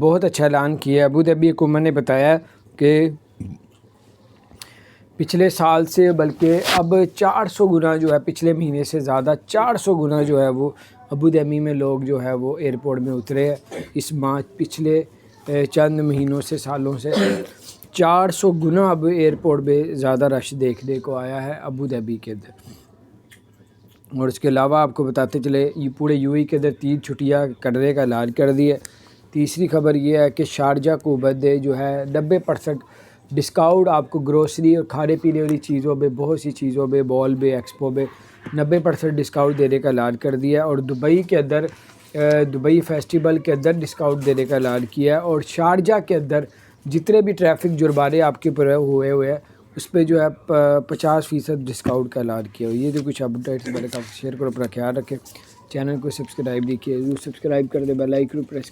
بہت اچھا اعلان کیا ہے۔ ابو ظہبی حکومت نے بتایا کہ پچھلے سال سے بلکہ اب 400 گنا جو ہے، پچھلے مہینے سے زیادہ 400 گنا جو ہے وہ ابو ظہبی میں لوگ جو ہے وہ ایئرپورٹ میں اترے ہیں اس ماہ۔ پچھلے چند مہینوں سے، سالوں سے 400 گنا اب ایئرپورٹ میں زیادہ رش دیکھنے کو آیا ہے ابو ظہبی کے اندر۔ اور اس کے علاوہ آپ کو بتاتے چلے یہ پورے یو اے کے اندر 3 چھٹیاں کرنے کا اعلان کر دیا۔ تیسری خبر یہ ہے کہ شارجہ کو حکومت نے جو ہے 90% ڈسکاؤنٹ آپ کو گروسری اور کھانے پینے والی چیزوں میں، بہت سی چیزوں میں، مال میں، ایکسپو میں 90% ڈسکاؤنٹ دینے کا اعلان کر دیا ہے۔ اور دبئی کے اندر، دبئی فیسٹیول کے اندر ڈسکاؤنٹ دینے کا اعلان کیا ہے۔ اور شارجہ کے اندر جتنے بھی ٹریفک جرمانے آپ کے اوپر ہوئے ہیں اس پہ جو ہے 50% ڈسکاؤنٹ کا اعلان کیا ہوا۔ یہ جو کچھ اپڈیٹس میں نے کہا شیئر کرو، اپنا خیال رکھیں، چینل کو سبسکرائب نہیں کیا، سبسکرائب کر دیں، بیل آئیکن پریس